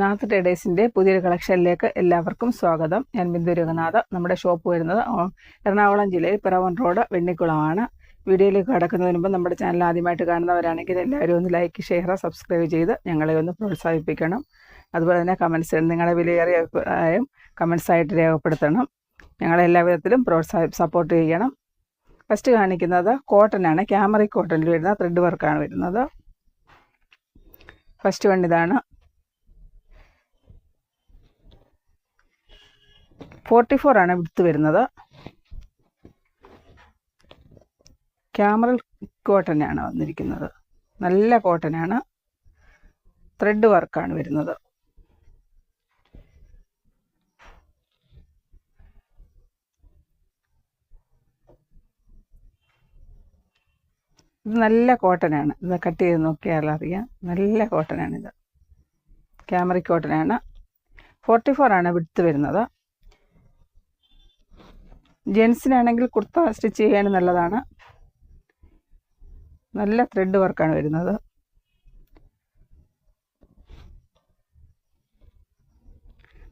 നാത്ത് ട്രേഡേഴ്സിൻ്റെ പുതിയൊരു കളക്ഷനിലേക്ക് എല്ലാവർക്കും സ്വാഗതം. ഞാൻ ബിന്ദു രഘുനാഥ്. നമ്മുടെ ഷോപ്പ് വരുന്നത് എറണാകുളം ജില്ലയിൽ പിറവം റോഡ് വെണ്ണിക്കുളമാണ്. വീഡിയോയിലേക്ക് കടക്കുന്നതിന് മുമ്പ് നമ്മുടെ ചാനൽ ആദ്യമായിട്ട് കാണുന്നവരാണെങ്കിൽ എല്ലാവരും ഒന്ന് ലൈക്ക്, ഷെയർ, സബ്സ്ക്രൈബ് ചെയ്ത് ഞങ്ങളെ ഒന്ന് പ്രോത്സാഹിപ്പിക്കണം. അതുപോലെ തന്നെ കമൻസ് നിങ്ങളുടെ വിലയേറിയ അഭിപ്രായം കമൻസായിട്ട് രേഖപ്പെടുത്തണം. ഞങ്ങളെ എല്ലാ വിധത്തിലും സപ്പോർട്ട് ചെയ്യണം. ഫസ്റ്റ് കാണിക്കുന്നത് കോട്ടനാണ്. ക്യാമറിക് കോട്ടണിൽ വരുന്ന ത്രെഡ് വർക്കാണ് വരുന്നത്. ഫസ്റ്റ് വൺ ഇതാണ്. 44 ആണ് വിഡ്ത്ത് വരുന്നത്. ക്യാമറൽ കോട്ടനാണ് വന്നിരിക്കുന്നത്. നല്ല കോട്ടനാണ്. ത്രെഡ് വർക്കാണ് വരുന്നത്. ഇത് നല്ല കോട്ടനാണ്. ഇത് കട്ട് ചെയ്ത് നോക്കിയാൽ അറിയാം. നല്ല കോട്ടനാണിത്. ക്യാമറിക് കോട്ടനാണ്. 44 ആണ് വിഡ്ത്ത് വരുന്നത്. ജെൻസിനാണെങ്കിൽ കുർത്ത സ്റ്റിച്ച് ചെയ്യാൻ നല്ലതാണ്. നല്ല ത്രെഡ് വർക്കാണ് വരുന്നത്.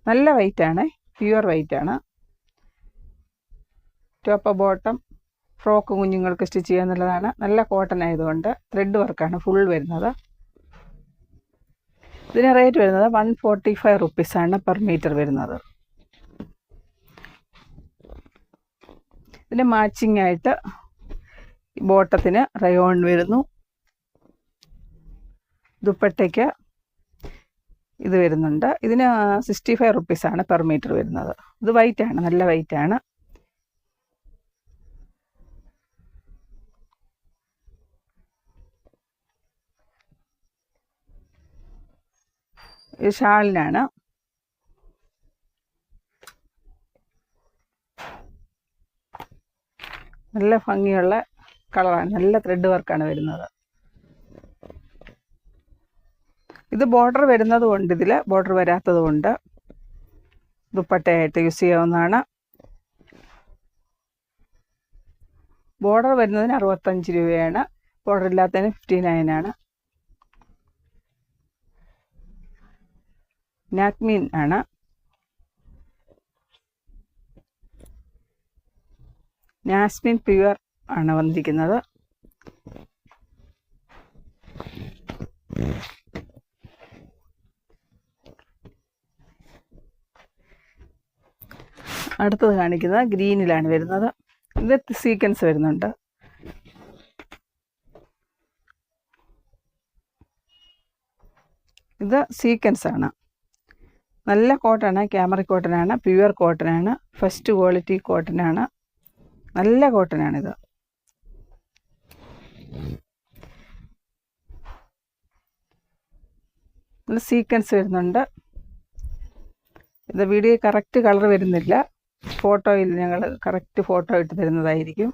നല്ല വെയിറ്റാണ്. പ്യുവർ വെയിറ്റാണ്. ടോപ്പ് ബോട്ടം ഫ്രോക്ക് കുഞ്ഞുങ്ങൾക്ക് സ്റ്റിച്ച് ചെയ്യാൻ നല്ലതാണ്. നല്ല കോട്ടൺ ആയതുകൊണ്ട് ത്രെഡ് വർക്കാണ് ഫുൾ വരുന്നത്. ഇതിന് റേറ്റ് വരുന്നത് 145 റുപ്പീസാണ് പെർ മീറ്റർ വരുന്നത്. ഇതിന് മാച്ചിങ് ആയിട്ട് ബോട്ടത്തിന് റയോൺ വരുന്നു. ദുപ്പട്ടയ്ക്ക് ഇത് വരുന്നുണ്ട്. ഇതിന് 65 റുപ്പീസാണ് പെർ മീറ്റർ വരുന്നത്. ഇത് വൈറ്റാണ്, നല്ല വൈറ്റാണ്. ഇത് ഷാളിനാണ്. നല്ല ഭംഗിയുള്ള കളറാണ്. നല്ല ത്രെഡ് വർക്കാണ് വരുന്നത്. ഇത് ബോർഡർ വരുന്നത് കൊണ്ട്, ഇതിൽ ബോർഡർ വരാത്തത് കൊണ്ട് ദുപ്പട്ടയായിട്ട് യൂസ് ചെയ്യാവുന്നതാണ്. ബോർഡർ വരുന്നതിന് 65 രൂപയാണ്. ബോർഡർ ഇല്ലാത്തതിന് 59 ആണ്. നാക്മീൻ ആണ്. നാസ്മിൻ പ്യുവർ ആണ് വന്നിരിക്കുന്നത്. അടുത്തത് കാണിക്കുന്നത് ഗ്രീനിലാണ് വരുന്നത്. ഇത് സീക്വൻസ് വരുന്നുണ്ട്. ഇത് സീക്വൻസ് ആണ്. നല്ല കോട്ടനാണ്. ക്യാമറിക് കോട്ടനാണ്. പ്യുവർ കോട്ടനാണ്. ഫസ്റ്റ് ക്വാളിറ്റി കോട്ടനാണ്. നല്ല കോട്ടനാണിത്. നല്ല സീക്വൻസ് വരുന്നുണ്ട്. ഇത് വീഡിയോ കറക്റ്റ് കളർ വരുന്നില്ല. ഫോട്ടോയിൽ ഞങ്ങൾ കറക്റ്റ് ഫോട്ടോ ഇട്ട് തരുന്നതായിരിക്കും.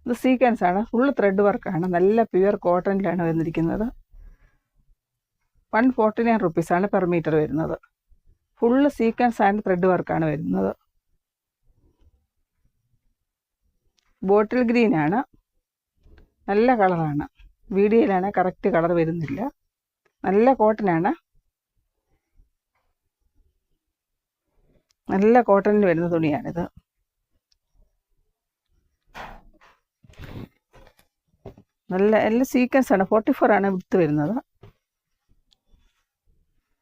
ഇത് സീക്വൻസ് ആണ്. ഫുൾ ത്രെഡ് വർക്കാണ്. നല്ല പ്യുവർ കോട്ടണിലാണ് വന്നിരിക്കുന്നത്. 149 റുപ്പീസാണ് പെർ മീറ്റർ വരുന്നത്. ഫുള്ള് സീക്വൻസ് ആൻഡ് ത്രെഡ് വർക്കാണ് വരുന്നത്. ബോട്ടിൽ ഗ്രീൻ ആണ്. നല്ല കളറാണ്. വീഡിയോയിലാണ് കറക്റ്റ് കളർ വരുന്നില്ല. നല്ല കോട്ടനാണ്. നല്ല കോട്ടണിൽ വരുന്ന തുണിയാണിത്. നല്ല എല്ലാം സീക്വൻസ് ആണ്. 44 ആണ് വിഡ്ത്ത് വരുന്നത്.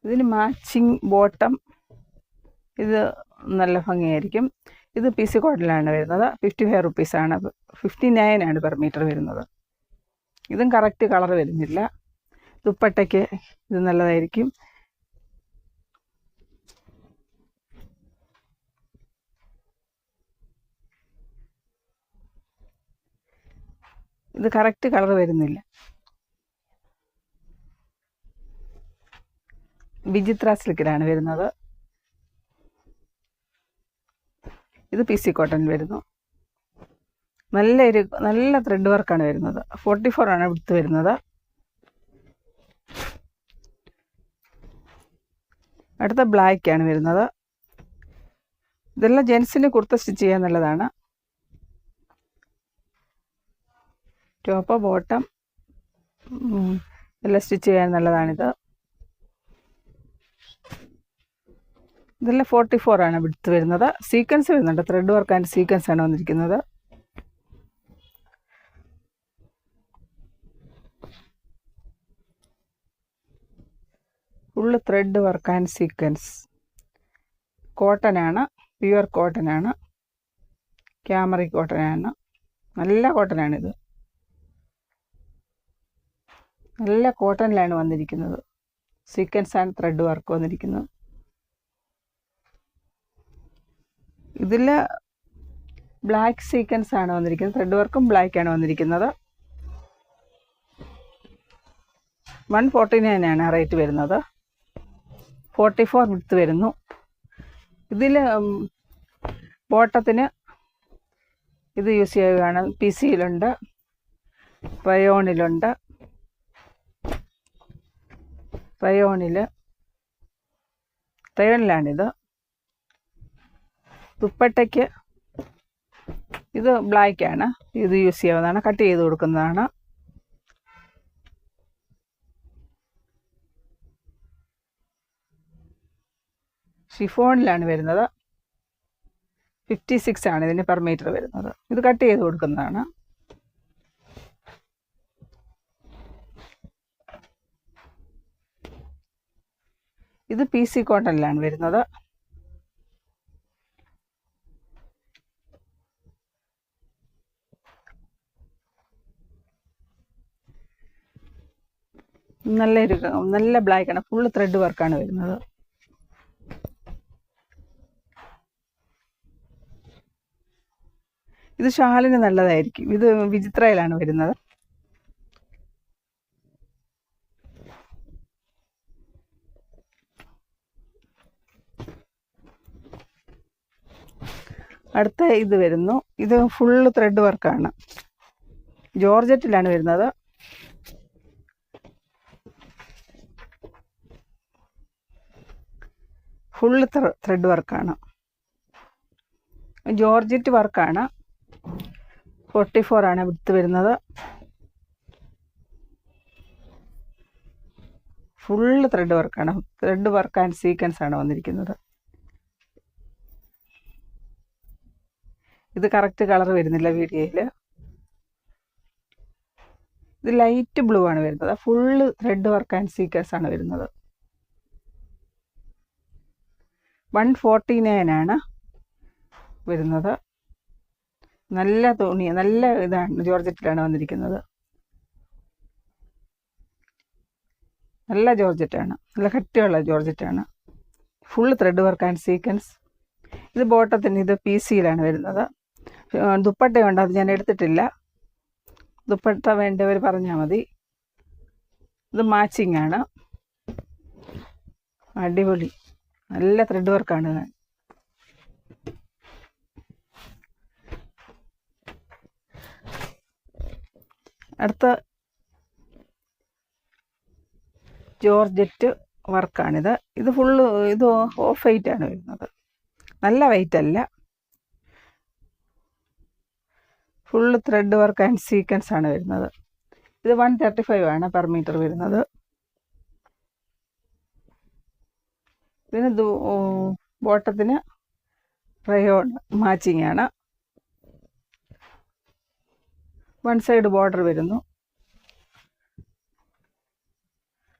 ഇതിന് മാച്ചിങ് ബോട്ടം ഇത് നല്ല ഭംഗിയായിരിക്കും. ഇത് PC കോട്ടണിലാണ് വരുന്നത്. 55 റുപ്പീസാണ്. 59 ആണ് പെർ മീറ്റർ വരുന്നത്. ഇതും കറക്റ്റ് കളർ വരുന്നില്ല. ദുപ്പട്ടയ്ക്ക് ഇത് നല്ലതായിരിക്കും. ഇത് കറക്റ്റ് കളർ വരുന്നില്ല. വിചിത്ര സിൽക്കിലാണ് വരുന്നത്. ഇത് PC കോട്ടൺ വരുന്നു. നല്ല ത്രെഡ് വർക്കാണ് വരുന്നത്. 44 ആണ് വിഡ്ത്ത് വരുന്നത്. അടുത്ത ബ്ലാക്ക് ആണ് വരുന്നത്. ഇതെല്ലാം ജെൻസിന് കുർത്ത സ്റ്റിച്ച് ചെയ്യാൻ നല്ലതാണ്. ടോപ്പ് ബോട്ടം എല്ലാം സ്റ്റിച്ച് ചെയ്യാൻ നല്ലതാണിത്. ഇതെല്ലാം 44 ആണ് വിഡ്ത്ത് വരുന്നത്. സീക്വൻസ് വരുന്നുണ്ട്, ത്രെഡ് വർക്ക് ആൻഡ് സീക്വൻസ് ആണ് വന്നിരിക്കുന്നത്. Full thread work and sequence. Cotton ആണ്, പ്യുവർ കോട്ടൺ ആണ്, ക്യാമറി കോട്ടൺ ആണ്. നല്ല കോട്ടൺ ആണിത്, നല്ല കോട്ടണിലാണ് വന്നിരിക്കുന്നത്. സീക്വൻസ് ആൻഡ് ത്രെഡ് വർക്ക് വന്നിരിക്കുന്നത്. ഇതിൽ ബ്ലാക്ക് സീക്വൻസ് ആണ് വന്നിരിക്കുന്നത്, ത്രെഡ് വർക്കും ബ്ലാക്ക് ആണ് വന്നിരിക്കുന്നത്. 149 ആണ് റേറ്റ് വരുന്നത്. 44 വിഡ്ത്ത് വരുന്നു. ഇതിൽ ബോട്ടത്തിന് ഇത് യൂസ് ചെയ്യുകയാണ്. PCയിലുണ്ട്, റയോണിലുണ്ട്. റയോണിലാണിത്. ദുപ്പട്ടയ്ക്ക് ഇത് ബ്ലാക്ക് ആണ്, ഇത് യൂസ് ചെയ്യാവുന്നതാണ്, കട്ട് ചെയ്ത് കൊടുക്കുന്നതാണ്. ഷിഫോണിലാണ് വരുന്നത്. 56 ആണ് ഇതിന് പെർ മീറ്റർ വരുന്നത്. ഇത് കട്ട് ചെയ്ത് കൊടുക്കുന്നതാണ്. ഇത് PC കോട്ടണിലാണ് വരുന്നത്. നല്ല ബ്ലാക്ക് ആണ്, ഫുള്ള് ത്രെഡ് വർക്കാണ് വരുന്നത്. ഇത് ഷാളിന് നല്ലതായിരിക്കും. ഇത് വിചിത്രയിലാണ് വരുന്നത്. അടുത്ത ഇത് വരുന്നു. ഇത് ഫുള്ള് ത്രെഡ് വർക്കാണ്, ജോർജറ്റിലാണ് വരുന്നത്. ഫുള്ള് ത്രെഡ് വർക്കാണ്, ജോർജറ്റ് വർക്കാണ്. 44 ആണ് വിഡ്ത്ത് വരുന്നത്. ഫുള്ള് ത്രെഡ് വർക്കാണ്, ത്രെഡ് വർക്ക് ആൻഡ് സീക്വൻസ് ആണ് വന്നിരിക്കുന്നത്. ഇത് കറക്റ്റ് കളർ വരുന്നില്ല വീഡിയോയിൽ. ഇത് ലൈറ്റ് ബ്ലൂ ആണ് വരുന്നത്. Full thread work and sequence ആണ് വരുന്നത്. 149 ആണ് വരുന്നത്. നല്ല തുണി, നല്ല ഇതാണ്, ജോർജറ്റിലാണ് വന്നിരിക്കുന്നത്. നല്ല ജോർജറ്റാണ്, നല്ല കട്ടിയുള്ള ജോർജറ്റാണ്. Full thread work and sequence. ഇത് ബോട്ടത്തിന് ഇത് PCയിലാണ് വരുന്നത്. ദുപ്പട്ടയുണ്ട്, അത് ഞാൻ എടുത്തിട്ടില്ല. ദുപ്പട്ട വേണ്ടവർ പറഞ്ഞാൽ മതി. ഇത് മാച്ചിങ് ആണ്, അടിപൊളി, നല്ല ത്രെഡ് വർക്കാണ്. അടുത്ത ജോർജറ്റ് വർക്കാണിത്. ഇത് ഫുള്ള് ഇത് ഓഫ് വൈറ്റ് ആണ് വരുന്നത്, നല്ല വൈറ്റ് അല്ല. Full thread work and sequence ആണ് വരുന്നത്. ഇത് 135 ആണ് പെർ മീറ്റർ വരുന്നത്. പിന്നെ ബോട്ടത്തിന് റയോൺ മാച്ചിങ് ആണ്. 1 സൈഡ് ബോർഡർ വരുന്നു.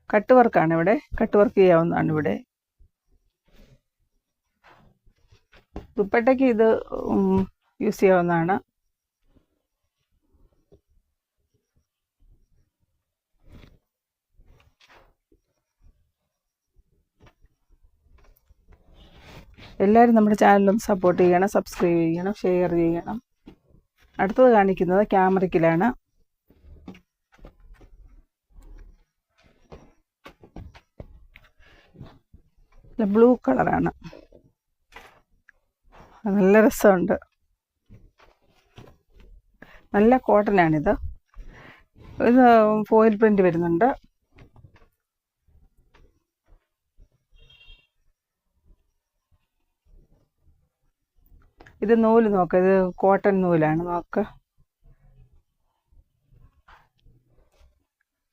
കട്ട് വർക്കാണ് ഇവിടെ, കട്ട് വർക്ക് ചെയ്യാവുന്നതാണ് ഇവിടെ. ദുപ്പട്ടയ്ക്ക് ഇത് യൂസ് ചെയ്യാവുന്നതാണ്. എല്ലാവരും നമ്മുടെ ചാനലും സപ്പോർട്ട് ചെയ്യണം, സബ്സ്ക്രൈബ് ചെയ്യണം, ഷെയർ ചെയ്യണം. അടുത്തത് കാണിക്കുന്നത് ക്യാമറിക്കിലാണ്. ബ്ലൂ കളറാണ്, നല്ല രസമുണ്ട്. നല്ല കോട്ടനാണിത്. ഇത് ഫോയിൽ പ്രിന്റ് വരുന്നുണ്ട്. ഇത് നൂല് നോക്ക്, ഇത് കോട്ടൺ നൂലാണ്, നോക്ക്.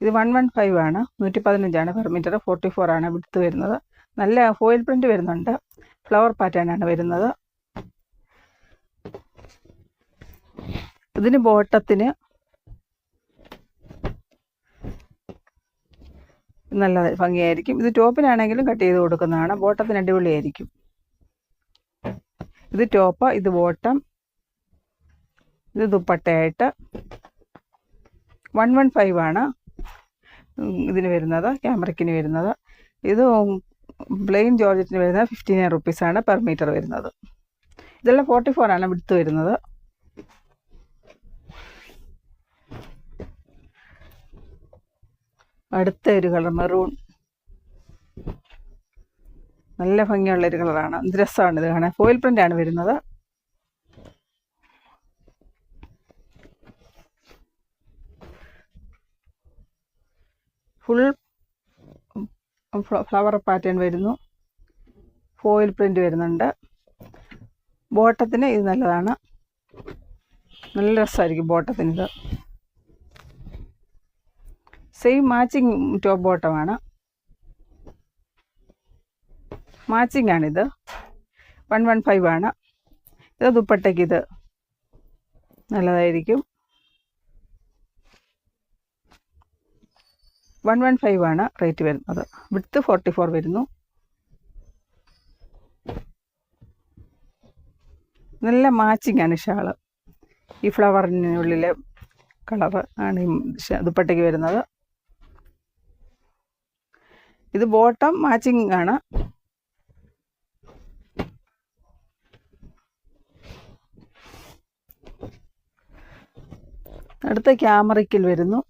ഇത് 115 ആണ്, 115 ആണ് പെർ മീറ്റർ. 44 ആണ് വിഡ്ത്ത് വരുന്നത്. നല്ല ഫോയിൽ പ്രിന്റ് വരുന്നുണ്ട്. ഫ്ലവർ പാറ്റേൺ ആണ് വരുന്നത്. ഇതിന് ബോട്ടത്തിന് നല്ല ഭംഗിയായിരിക്കും. ഇത് ടോപ്പിനാണെങ്കിലും കട്ട് ചെയ്ത് കൊടുക്കുന്നതാണ്. ബോട്ടത്തിന് അടിപൊളിയായിരിക്കും. ഇത് ടോപ്പ്, ഇത് ബോട്ടം, ഇത് ദുപ്പട്ടയായിട്ട് 115 ആണ് ഇതിന് വരുന്നത്, ക്യാമറയ്ക്കിന് വരുന്നത്. ഇത് പ്ലെയിൻ ജോർജറ്റിന് വരുന്നത് 59 റുപ്പീസാണ് പെർ മീറ്റർ വരുന്നത്. ഇതെല്ലാം 44 ആണ് വിടുത്ത് വരുന്നത്. അടുത്ത ഒരു കളർ മെറൂൺ, നല്ല ഭംഗിയുള്ളൊരു കളറാണ്. ഇത് രസമാണ് ഇത് കാണാൻ. ഫോയിൽ പ്രിൻ്റ് ആണ് വരുന്നത്. ഫുൾ ഫ്ലവർ പാറ്റേൺ വരുന്നു. ഫോയിൽ പ്രിൻ്റ് വരുന്നുണ്ട്. ബോട്ടത്തിന് ഇത് നല്ലതാണ്, നല്ല രസമായിരിക്കും ബോട്ടത്തിന്. ഇത് സെയിം മാച്ചിങ് ടോപ്പ് ബോട്ടമാണ്, മാച്ചിങ് ആണിത്. 115 ആണ്. ഇത് ദുപ്പട്ടയ്ക്ക് ഇത് നല്ലതായിരിക്കും. 115 ആണ് റേറ്റ് വരുന്നത്. വിഡ്ത്ത് 44 വരുന്നു. നല്ല മാച്ചിങ് ആണ് ഷാള്. ഈ ഫ്ലവറിനുള്ളിലെ കളർ ആണ് ഈ ദുപ്പട്ടയ്ക്ക് വരുന്നത്. ഇത് ബോട്ടം മാച്ചിങ് ആണ്. അടുത്ത ക്യാമറയ്ക്കിൽ വരുന്നു.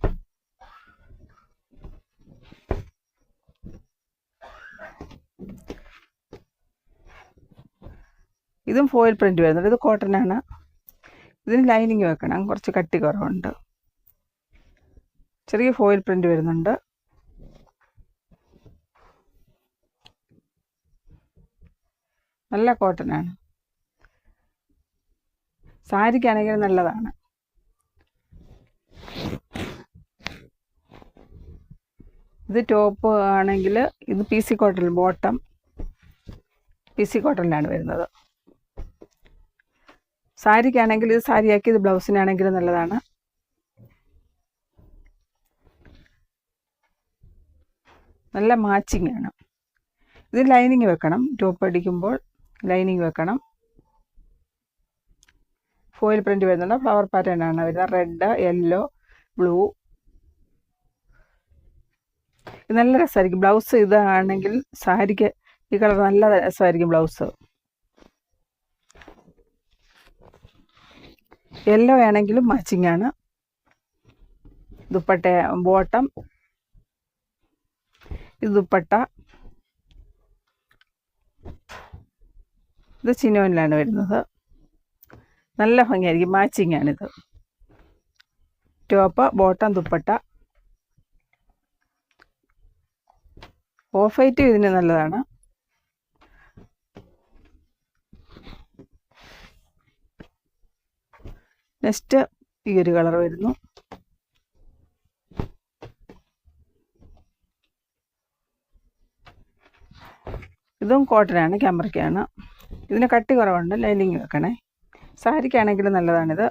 ഇതും ഫോയിൽ പ്രിൻ്റ് വരുന്നുണ്ട്. ഇത് കോട്ടൺ ആണ്. ഇതിന് ലൈനിങ് വെക്കണം, കുറച്ച് കട്ടി കുറവുണ്ട്. ചെറിയ ഫോയിൽ പ്രിൻ്റ് വരുന്നുണ്ട്. നല്ല കോട്ടൺ ആണ്. സാരിക്കാണെങ്കിൽ നല്ലതാണ്. ഇത് ടോപ്പ് ആണെങ്കിൽ ഇത് PC കോട്ടൺ, ബോട്ടം PC കോട്ടണിലാണ് വരുന്നത്. സാരിക്കാണെങ്കിൽ ഇത് സാരിയാക്കി, ഇത് ബ്ലൗസിനാണെങ്കിൽ നല്ലതാണ്. നല്ല മാച്ചിങ് ആണ്. ഇത് ലൈനിങ് വെക്കണം, ടോപ്പ് അടിക്കുമ്പോൾ ലൈനിങ് വെക്കണം. ഫോയിൽ പ്രിൻ്റ് വരുന്നുണ്ട്. ഫ്ലവർ പാറ്റേൺ ആണ് വരുന്നത്. Red, yellow, blue. ഇത് നല്ല രസമായിരിക്കും. ബ്ലൗസ് ഇതാണെങ്കിൽ സാരിക്ക് ഈ കളർ നല്ല രസമായിരിക്കും ബ്ലൗസ്. യെല്ലോ ആണെങ്കിലും മാച്ചിങ് ആണ്. ദുപ്പട്ട ബോട്ടം, ഇത് ദുപ്പട്ട, ഇത് ചിനോനിലാണ് വരുന്നത്. നല്ല ഭംഗിയായിരിക്കും, മാച്ചിങ് ആണിത്. Top, bottom, dupatta. Of white ഇതിന് നല്ലതാണ്. നെക്സ്റ്റ് ഈ ഒരു കളർ വരുന്നു. ഇതും കോട്ടനാണ്, ക്യാമറയ്ക്കാണ്. ഇതിന് കട്ടി കുറവുണ്ട്, ലൈനിങ് വെക്കണേ. സാരിക്കാണെങ്കിലും നല്ലതാണിത്.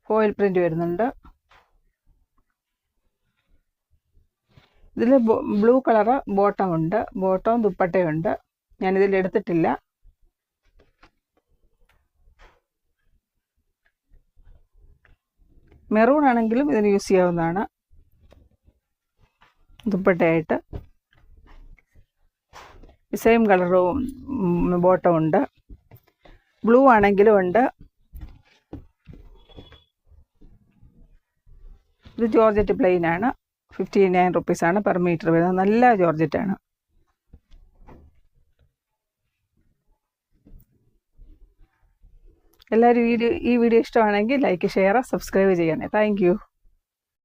ഫോയിൽ പ്രിൻ്റ് വരുന്നുണ്ട്. ഇതിൽ ബ്ലൂ കളറ് ബോട്ടം ഉണ്ട്, ബോട്ടവും ദുപ്പട്ടയുണ്ട്. ഞാനിതിൽ എടുത്തിട്ടില്ല. മെറൂൺ ആണെങ്കിലും ഇതിന് യൂസ് ചെയ്യാവുന്നതാണ് ദുപ്പട്ടയായിട്ട്. സെയിം കളറും ബോട്ടം ഉണ്ട്. ബ്ലൂ ആണെങ്കിലും ഉണ്ട്. ഇത് ജോർജറ്റ് പ്ലെയിൻ ആണ്. 59 റുപ്പീസാണ് പെർ മീറ്റർ വരുന്നത്. നല്ല ജോർജറ്റാണ്. എല്ലാവരും ഈ വീഡിയോ ഇഷ്ടമാണെങ്കിൽ ലൈക്ക്, ഷെയർ, സബ്സ്ക്രൈബ് ചെയ്യണേ. Thank you.